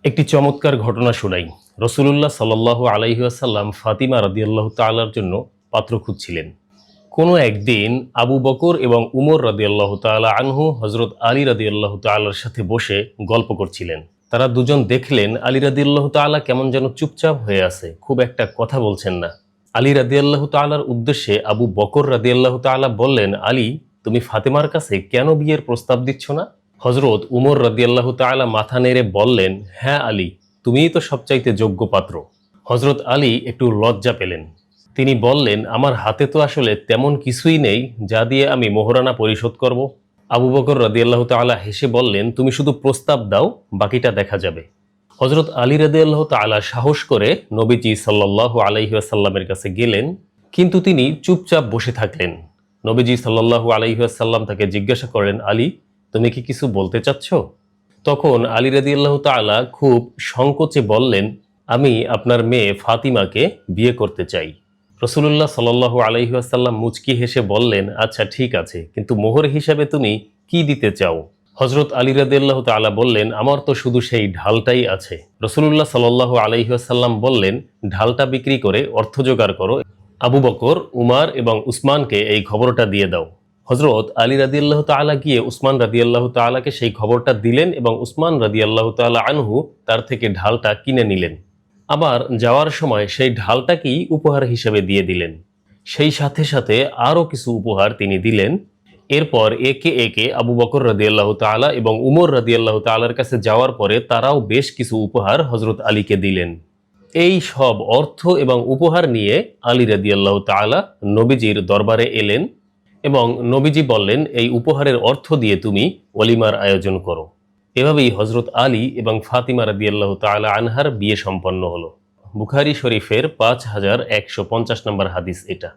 একটি চমৎকার ঘটনা শোনাই। রাসূলুল্লাহ সাল্লাল্লাহু আলাইহি ওয়াসাল্লাম ফাতিমা রাদিয়াল্লাহু তাআলার জন্য পাত্র খুঁজছিলেন। কোনো একদিন আবু বকর এবং উমর রাদিয়াল্লাহু তাআলা আনহু হযরত আলী রাদিয়াল্লাহু তাআলার সাথে বসে গল্প করছিলেন। তারা দুজন দেখলেন আলী রাদিয়াল্লাহু তাআলা কেমন যেন চুপচাপ হয়ে আছে, খুব একটা কথা বলছেন না। আলী রাদিয়াল্লাহু তাআলার উদ্দেশ্যে আবু বকর রাদিয়াল্লাহু তাআলা বললেন, আলী, তুমি ফাতেমার কাছে কেন বিয়ের প্রস্তাব দিচ্ছ না? হযরত উমর রাদিয়াল্লাহু তাআলা মাথা নেড়ে বললেন, হ্যাঁ আলী, তুমিই তো সবচাইতে যোগ্য পাত্র। হযরত আলী একটু লজ্জা পেলেন। তিনি বললেন, আমার হাতে তো আসলে তেমন কিছুই নেই যা দিয়ে আমি মোহরানা পরিশোধ করব। আবু বকর রাদিয়াল্লাহু তাআলা হেসে বললেন, তুমি শুধু প্রস্তাব দাও, বাকিটা দেখা যাবে। হযরত আলী রাদিয়াল্লাহু তাআলা সাহস করে নবীজি সাল্লাল্লাহু আলাইহি ওয়াসাল্লামের কাছে গেলেন, কিন্তু তিনি চুপচাপ বসে থাকলেন। নবীজি সাল্লাল্লাহু আলাইহি ওয়াসাল্লাম তাকে জিজ্ঞাসা করেন, আলী, তুমি কি কিছু বলতে চাচ্ছ? তখন আলী রাদিয়াল্লাহু তাআলা খুব সংকোচে বললেন, আমি আপনার মেয়ে ফাতিমাকে বিয়ে করতে চাই। রাসূলুল্লাহ সাল্লাল্লাহু আলাইহি ওয়াসাল্লাম মুচকি হেসে বললেন, আচ্ছা ঠিক আছে, কিন্তু মোহর হিসাবে তুমি কি দিতে চাও? হযরত আলী রাদিয়াল্লাহু তাআলা বললেন, আমার তো শুধু সেই ঢালটাই আছে। রাসূলুল্লাহ সাল্লাল্লাহু আলাইহি ওয়াসাল্লাম বললেন, ঢালটা বিক্রি করে অর্থ জোগাড় করো। আবু বকর, উমার এবং উসমানকে এই খবরটা দিয়ে দাও। হযরত আলী রাদিয়াল্লাহু তাআলা গিয়ে উসমান রাদিয়াল্লাহু তাআলাকে সেই খবরটা দিলেন এবং উসমান রাদিয়াল্লাহু তাআলা আনহু তার থেকে ঢালটা কিনে নিলেন। আবার যাওয়ার সময় সেই ঢালটাকেই উপহার হিসেবে দিয়ে দিলেন। সেই সাথে সাথে আরও কিছু উপহার তিনি দিলেন। এরপর একে একে আবু বকর রাদিয়াল্লাহু তাআলা এবং উমর রাদিয়াল্লাহু তাআলার কাছে যাওয়ার পরে তারাও বেশ কিছু উপহার হযরত আলীকে দিলেন। এই সব অর্থ এবং উপহার নিয়ে আলী রাদিয়াল্লাহু তাআলা নবীজির দরবারে এলেন এবং নবীজি বললেন, এই উপহারের অর্থ দিয়ে তুমি ওলিমার আয়োজন করো। এভাবেই হযরত আলী এবং ফাতিমা রাদিয়াল্লাহু তাআলা আনহার বিয়ে সম্পন্ন হলো। বুখারী শরীফের 5150 নম্বর হাদিস এটা।